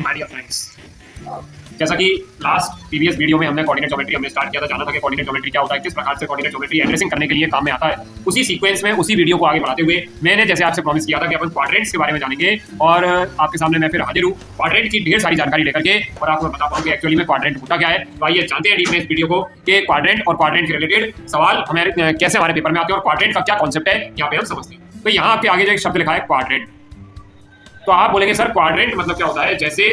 My dear friends, जैसा कि last previous video में हमने कोऑर्डिनेट ज्योमेट्री हमने स्टार्ट किया था, जाना था कि कोऑर्डिनेट ज्योमेट्री क्या होता है, किस प्रकार से कोऑर्डिनेट ज्योमेट्री एड्रेसिंग करने के लिए काम में आता है। उसी सीक्वेंस में उसी वीडियो को आगे बढ़ाते हुए मैंने जैसे आपसे प्रॉमिस किया था कि अपन क्वाड्रेंट्स के बारे में जानेंगे और आपके सामने मैं फिर हाजिर हूँ क्वाड्रेंट की ढेर सारी जानकारी लेकर के और आपको बता पाऊँ कि एक्चुअली में क्वाड्रेंट होता क्या है। तो आइए जानते हैं डीप में इस वीडियो को कि क्वाड्रेंट और क्वाड्रेंट के रिलेटेड सवाल हमारे कैसे हमारे पेपर में आते हैं और क्वाड्रेंट का क्या कॉन्सेप्ट है यहाँ पे हम समझते हैं। तो यहाँ आपके आगे जो एक शब्द लिखा है क्वाड्रेंट, तो आप बोलेंगे सर क्वाड्रेंट मतलब क्या होता है। जैसे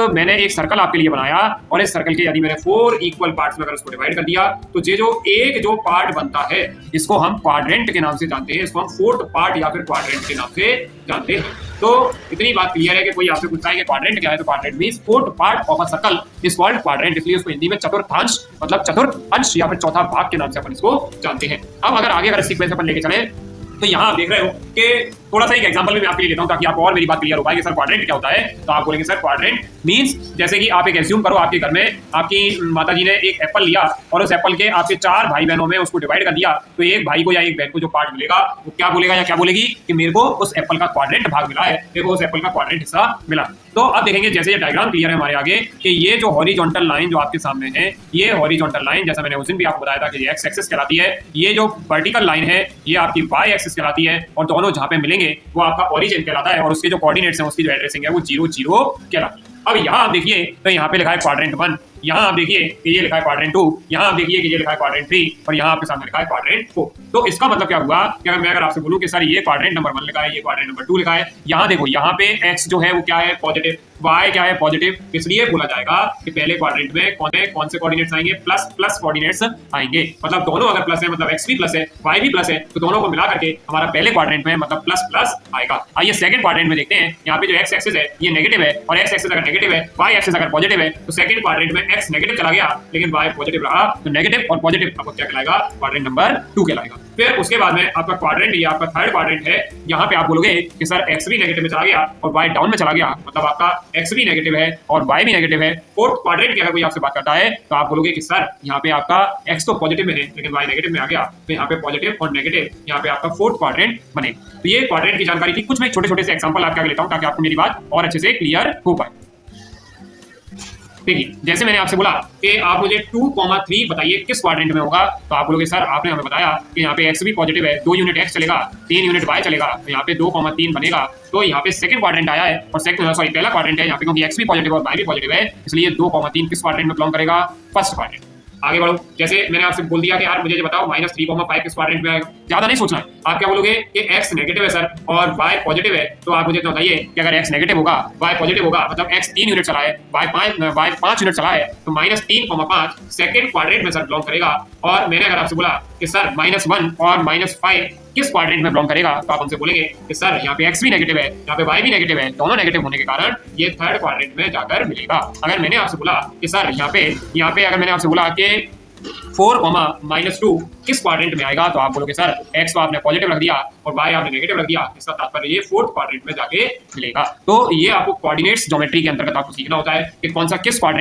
मैंने एक सर्कल आपके लिए बनाया और इस सर्कल के यदि मैंने 4 इक्वल पार्ट्स में अगर उसको डिवाइड कर दिया तो ये जो पार्ट बनता है इसको हम क्वाड्रेंट के नाम से जानते हैं, इसको हम फोर्थ पार्ट या फिर क्वाड्रेंट के नाम से जानते हैं। तो इतनी बात क्लियर है कि कोई आपसे पूछता है कि क्वाड्रेंट क्या है, तो quadrant means fourth part of a circle is called quadrant, इसलिए उसको हिंदी में चतुर्थांश मतलब चतुर्थ या फिर चौथा भाग के नाम से अपन इसको जानते हैं। अब अगर आगे सीक्वेंस अपन लेके चले तो यहाँ आप देख रहे हो कि थोड़ा सा एक एग्जांपल भी मैं आपके लिए लेता हूँ ताकि आपको और मेरी बात क्लियर हो पाए कि सर क्वाड्रेंट क्या होता है। तो आप बोलेंगे सर क्वाड्रेंट मींस जैसे कि आप एक एज्यूम करो आपके घर में आपकी माताजी ने एक एप्पल लिया और उस एप्पल के आपके 4 भाई बहनों में उसको डिवाइड कर दिया, तो एक भाई को या एक बहन को जो पार्ट मिलेगा वो क्या बोलेगा या क्या बोलेगी कि मेरे को उस एप्पल का क्वाड्रेंट भाग मिला है, मेरे को उस एप्पल का क्वाड्रेंट हिस्सा मिला। तो अब देखेंगे जैसे ये डायग्राम क्लियर है हमारे आगे कि ये जो हॉरिजॉन्टल लाइन जो आपके सामने है, ये हॉरिजॉन्टल लाइन जैसा मैंने उस दिन भी आपको बताया था कि ये एक्स एक्सिस कहलाती है, ये जो वर्टिकल लाइन है ये आपकी वाई एक्सिस कहलाती है और दोनों जहां पे मिलेंगे वो आपका ओरिजिन कहलाता है और उसके जो कोऑर्डिनेट्स हैं उसकी जो एड्रेसिंग है वो 0 0 कहलाती है। अब यहाँ आप देखिए तो यहाँ पे लिखा है क्वाड्रेंट 1, यहाँ आप देखिए कि ये लिखा है क्वाड्रेंट 2, यहाँ आप देखिए कि ये लिखा है क्वाड्रेंट 3 और यहाँ आपके सामने लिखा है क्वाड्रेंट 4। तो इसका मतलब क्या हुआ कि अगर आपसे बोलूं कि सर ये क्वाड्रेंट नंबर 1 लिखा है, ये क्वाड्रेंट नंबर 2 लिखा है, यहाँ देखो यहाँ पे x जो है वो क्या है पॉजिटिव, y क्या है पॉजिटिव, इसलिए बोला जाएगा कि पहले क्वाड्रेंट में कौन से कोऑर्डिनेट्स आएंगे, प्लस प्लस कोऑर्डिनेट्स आएंगे। मतलब दोनों अगर प्लस है मतलब x भी प्लस है y भी प्लस है, तो दोनों को मिला करके हमारा पहले क्वाड्रेंट में मतलब प्लस प्लस आएगा। आइए सेकंड क्वाड्रेंट में देखते हैं, यहाँ पे जो x एक्सिस है ये नेगेटिव है और x एक्सिस अगर नेगेटिव है y एक्सिस अगर पॉजिटिव है तो सेकंड क्वाड्रेंट में x नेगेटिव चला गया लेकिन y पॉजिटिव रहा, तो नेगेटिव और पॉजिटिव आपको क्या कहलाएगा, क्वाड्रेंट नंबर 2 कहलाएगा। फिर उसके बाद में आपका क्वाड्रेंट, ये आपका थर्ड क्वाड्रेंट है, यहाँ पे आप बोलोगे कि सर x भी नेगेटिव में चला गया और y डाउन में चला गया, मतलब आपका x भी नेगेटिव है और y भी नेगेटिव है। फोर्थ क्वाड्रेंट की अगर कोई आपसे बात करता है तो आप बोलोगे कि सर यहाँ पे आपका x तो पॉजिटिव में है लेकिन y नेगेटिव में आ गया, तो यहाँ पे पॉजिटिव और नेगेटिव यहाँ पे आपका फोर्थ क्वाड्रेंट बने। तो ये क्वाड्रेंट की जानकारी थी, कुछ मैं छोटे छोटे से एग्जांपल आपके आगे लेता हूँ ताकि आपको मेरी बात और अच्छे से क्लियर हो पाए। देखिए जैसे मैंने आपसे बोला कि आप मुझे 2,3 बताइए किस क्वाड्रेंट में होगा, तो आप बोलोगे सर आपने हमें बताया कि यहाँ पे x भी पॉजिटिव है, 2 यूनिट x चलेगा, 3 यूनिट y चलेगा, तो यहाँ पे 2,3 बनेगा। तो यहाँ पे सेकंड क्वाड्रेंट आया है और पहला क्वाड्रेंट है यहाँ पे, क्योंकि x भी पॉजिटिव और y भी पॉजिटिव है इसलिए 2,3 किस क्वाड्रेंट में बिलोंग करेगा, फर्स्ट क्वाड्रेंट। आगे बढ़ो, जैसे मैंने आपसे बोल दिया कि यार मुझे बताओ -3,5 किस क्वाड्रेंट में आएगा, ज्यादा नहीं सोचना है। आप क्या बोलोगे कि x नेगेटिव है सर और y पॉजिटिव है, तो आप मुझे तो बताइए कि अगर x नेगेटिव होगा y पॉजिटिव होगा मतलब x 3 यूनिट चला है y 5 यूनिट चला है, तो -3,5 सेकंड क्वाड्रेंट में सर बिलोंग करेगा। और मैंने अगर आपसे बोला कि सर -1 और -5 किस क्वाड्रेंट में बिलोंग करेगा, तो आप हमसे बोलेंगे कि सर यहाँ पे x भी नेगेटिव है, यहाँ पे y भी नेगेटिव है, दोनों नेगेटिव होने के कारण ये थर्ड क्वाड्रेंट में जाकर मिलेगा। अगर मैंने आपसे बोला कि सर यहाँ पे अगर मैंने आपसे बोला कि 4,-2 किस क्वाड्रेंट में आएगा, तो आप बोलोगे सर x को आपने पॉजिटिव रख दिया और y आपने नेगेटिव रख दिया, इसका तात्पर्य ये फोर्थ क्वाड्रेंट में जाके मिलेगा। तो ये आपको कोऑर्डिनेट्स ज्योमेट्री के अंतर्गत आपको सीखना होता है कि कौन सा किस क्वाड्रेंट